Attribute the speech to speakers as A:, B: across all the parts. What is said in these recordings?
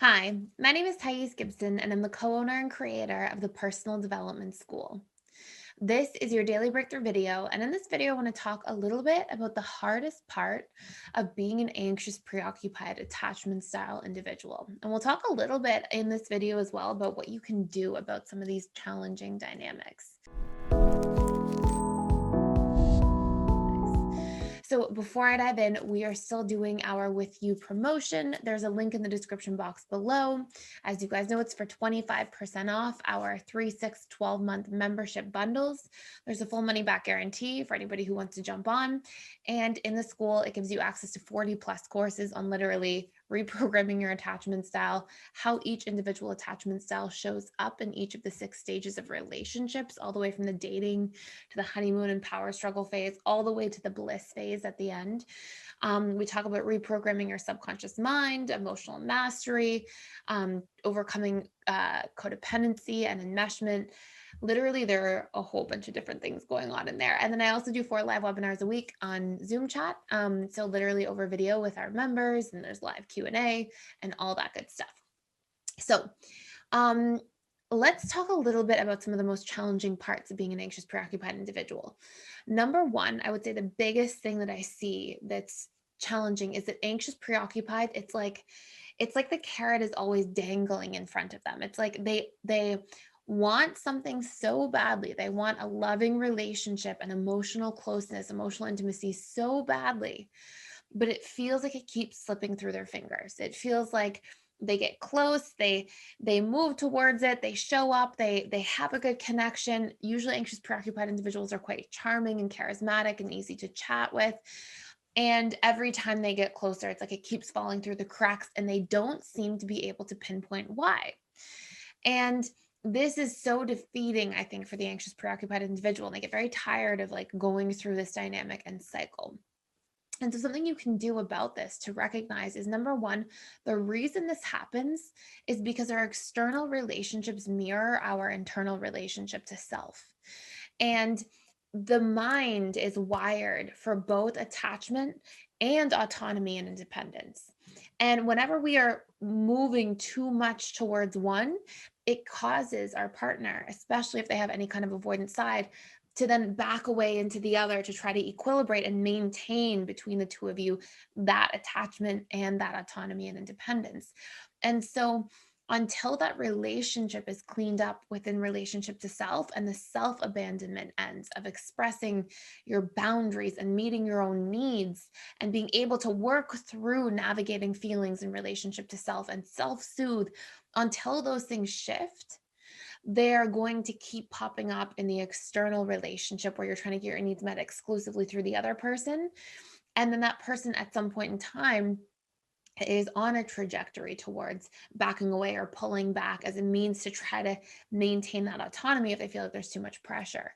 A: Hi, my name is Gibson, and I'm the co owner and creator of the Personal Development School. This is your daily breakthrough video, and in this video, I want to talk a little bit about the hardest part of being an anxious, preoccupied, attachment style individual. And we'll talk a little bit in this video as well about what you can do about some of these challenging dynamics. So before I dive in, we are still doing our With You promotion. There's a link in the description box below. As you guys know, it's for 25% off our 3, 6, 12-month membership bundles. There's a full money back guarantee for anybody who wants to jump on. And in the school, it gives you access to 40 plus courses on literally reprogramming your attachment style, how each individual attachment style shows up in each of the 6 stages of relationships, all the way from the dating to the honeymoon and power struggle phase, all the way to the bliss phase at the end. We talk about reprogramming your subconscious mind, emotional mastery, overcoming codependency and enmeshment. Literally, there are a whole bunch of different things going on in there. And then I also do 4 live webinars a week on Zoom chat. So literally over video with our members, and there's live Q&A and all that good stuff. So um, let's talk a little bit about some of the most challenging parts of being an anxious, preoccupied individual. Number one, I would say the biggest thing that I see that's challenging is that anxious, preoccupied, it's like the carrot is always dangling in front of them. It's like they want something so badly. They want a loving relationship and emotional closeness, emotional intimacy so badly, but it feels like it keeps slipping through their fingers. It feels like they get close, they move towards it, they show up, they have a good connection. Usually anxious, preoccupied individuals are quite charming and charismatic and easy to chat with. And every time they get closer, it's like it keeps falling through the cracks and they don't seem to be able to pinpoint why. And this is so defeating, I think, for the anxious, preoccupied individual. And they get very tired of like going through this dynamic and cycle. And so, something you can do about this to recognize is number one, the reason this happens is because our external relationships mirror our internal relationship to self. And the mind is wired for both attachment and autonomy and independence. And whenever we are moving too much towards one, it causes our partner, especially if they have any kind of avoidant side, to then back away into the other to try to equilibrate and maintain between the two of you that attachment and that autonomy and independence. And so, until that relationship is cleaned up within relationship to self and the self abandonment ends of expressing your boundaries and meeting your own needs and being able to work through navigating feelings in relationship to self and self soothe, until those things shift, they're going to keep popping up in the external relationship where you're trying to get your needs met exclusively through the other person. And then that person at some point in time is on a trajectory towards backing away or pulling back as a means to try to maintain that autonomy if they feel like there's too much pressure.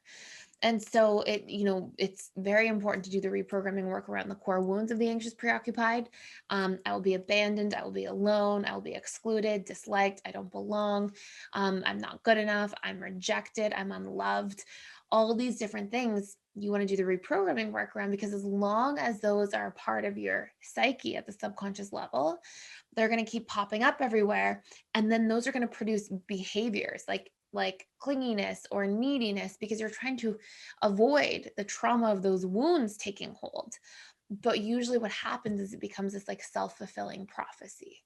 A: And so it's very important to do the reprogramming work around the core wounds of the anxious preoccupied. I will be abandoned. I will be alone. I will be excluded, disliked. I don't belong. I'm not good enough. I'm rejected. I'm unloved. All these different things you want to do the reprogramming work around, because as long as those are a part of your psyche at the subconscious level, they're going to keep popping up everywhere. And then those are going to produce behaviors like clinginess or neediness, because you're trying to avoid the trauma of those wounds taking hold. But usually what happens is it becomes this like self-fulfilling prophecy,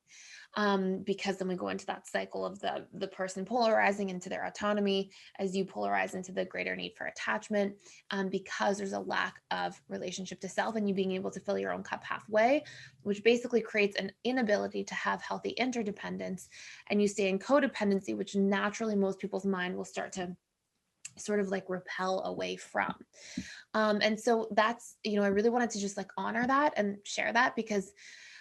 A: because then we go into that cycle of the person polarizing into their autonomy as you polarize into the greater need for attachment, because there's a lack of relationship to self and you being able to fill your own cup halfway, which basically creates an inability to have healthy interdependence, and you stay in codependency, which naturally most people's mind will start to sort of like repel away from. And so that's, I really wanted to just like honor that and share that, because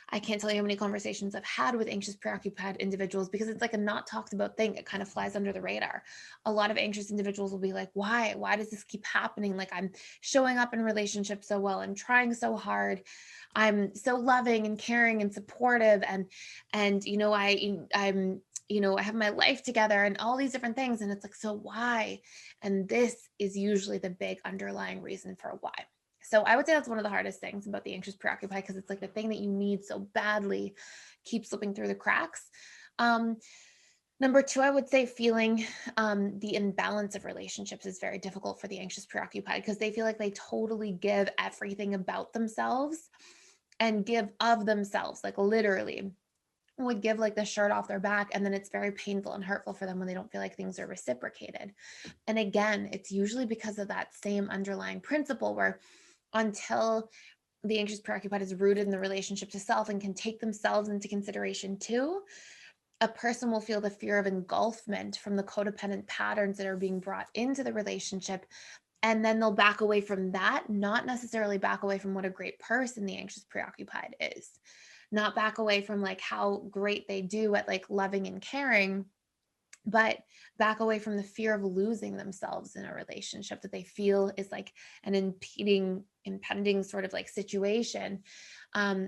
A: I can't tell you how many conversations I've had with anxious, preoccupied individuals, because it's like a not talked about thing. It kind of flies under the radar. A lot of anxious individuals will be like, why? Why does this keep happening? Like, I'm showing up in relationships so well. I'm trying so hard. I'm so loving and caring and supportive. I have my life together and all these different things. And it's like, so why? And this is usually the big underlying reason for why. So I would say that's one of the hardest things about the anxious preoccupied, because it's like the thing that you need so badly keeps slipping through the cracks. Um, Number two, I would say feeling the imbalance of relationships is very difficult for the anxious preoccupied because they feel like they totally give everything about themselves and give of themselves, like literally would give like the shirt off their back. And then it's very painful and hurtful for them when they don't feel like things are reciprocated. And again, it's usually because of that same underlying principle where until the anxious preoccupied is rooted in the relationship to self and can take themselves into consideration too, a person will feel the fear of engulfment from the codependent patterns that are being brought into the relationship. And then they'll back away from that, not necessarily back away from what a great person the anxious preoccupied is, not back away from like how great they do at like loving and caring, but back away from the fear of losing themselves in a relationship that they feel is like an impending sort of like situation,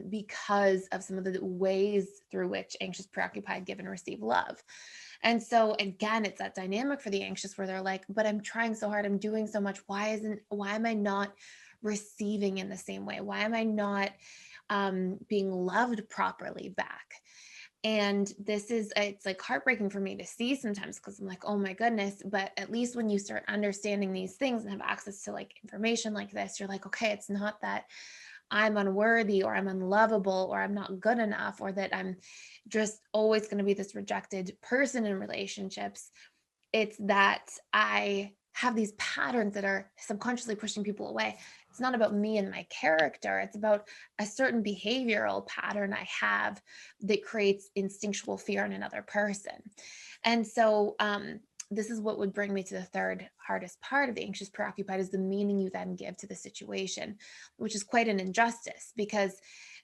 A: because of some of the ways through which anxious preoccupied give and receive love. And so again, it's that dynamic for the anxious where they're like, but I'm trying so hard, I'm doing so much, why am I not receiving in the same way? Why am I not being loved properly back? And it's like heartbreaking for me to see sometimes because I'm like, oh my goodness. But at least when you start understanding these things and have access to like information like this, you're like, okay, it's not that I'm unworthy or I'm unlovable or I'm not good enough or that I'm just always going to be this rejected person in relationships. It's that I have these patterns that are subconsciously pushing people away. It's not about me and my character. It's about a certain behavioral pattern I have that creates instinctual fear in another person. And so, this is what would bring me to the third hardest part of the anxious preoccupied is the meaning you then give to the situation, which is quite an injustice because,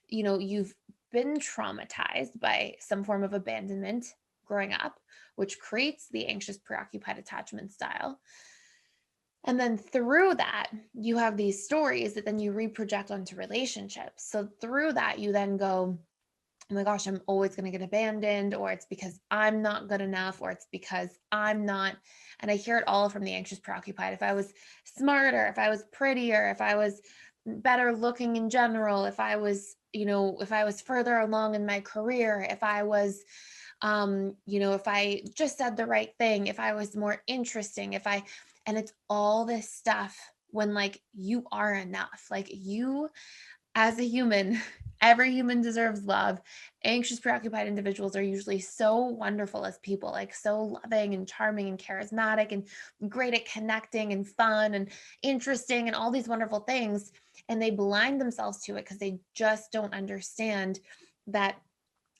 A: you've been traumatized by some form of abandonment growing up, which creates the anxious preoccupied attachment style. And then through that, you have these stories that then you reproject onto relationships. So through that, you then go, oh my gosh, I'm always going to get abandoned, or it's because I'm not good enough, or it's because I'm not. And I hear it all from the anxious preoccupied. If I was smarter, if I was prettier, if I was better looking in general, if I was, if I was further along in my career, if I was, if I just said the right thing, if I was more interesting, and it's all this stuff when like you are enough, like you as a human, every human deserves love. Anxious, preoccupied individuals are usually so wonderful as people, like so loving and charming and charismatic and great at connecting and fun and interesting and all these wonderful things. And they blind themselves to it because they just don't understand that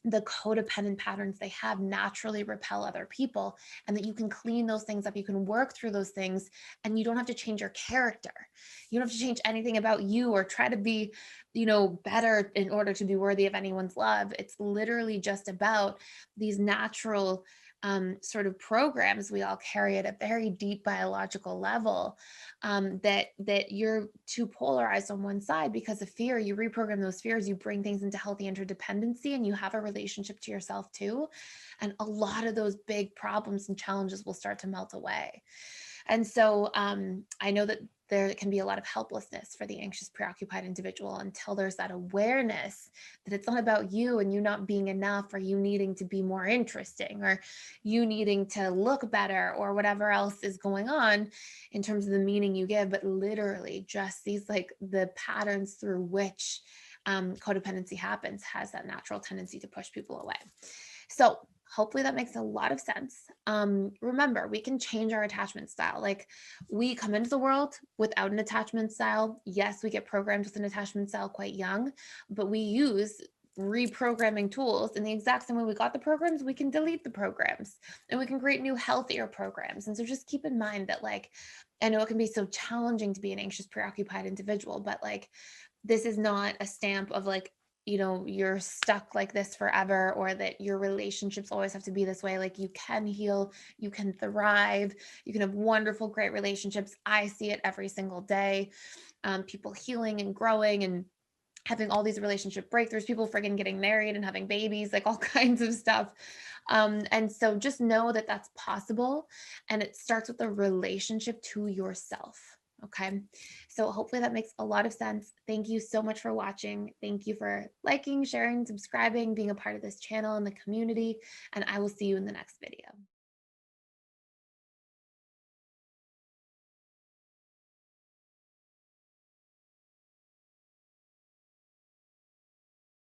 A: the codependent patterns they have naturally repel other people, and that you can clean those things up, you can work through those things, and you don't have to change your character, you don't have to change anything about you or try to be better in order to be worthy of anyone's love. It's literally just about these natural sort of programs we all carry at a very deep biological level, that you're too polarized on one side because of fear. You reprogram those fears, you bring things into healthy interdependency, and you have a relationship to yourself too. And a lot of those big problems and challenges will start to melt away. And so I know that there can be a lot of helplessness for the anxious, preoccupied individual until there's that awareness that it's not about you and you not being enough, or you needing to be more interesting, or you needing to look better, or whatever else is going on in terms of the meaning you give, but literally just these like the patterns through which codependency happens has that natural tendency to push people away. So hopefully that makes a lot of sense. Remember, we can change our attachment style. Like we come into the world without an attachment style. Yes, we get programmed with an attachment style quite young, but we use reprogramming tools in the exact same way we got the programs. We can delete the programs and we can create new, healthier programs. And so just keep in mind that, like, I know it can be so challenging to be an anxious, preoccupied individual, but like, this is not a stamp of like, you're stuck like this forever, or that your relationships always have to be this way. Like you can heal, you can thrive, you can have wonderful, great relationships. I see it every single day. People healing and growing and having all these relationship breakthroughs, people friggin' getting married and having babies, like all kinds of stuff. And so just know that that's possible. And it starts with a relationship to yourself. Okay. So hopefully that makes a lot of sense. Thank you so much for watching. Thank you for liking, sharing, subscribing, being a part of this channel and the community. And I will see you in the next video.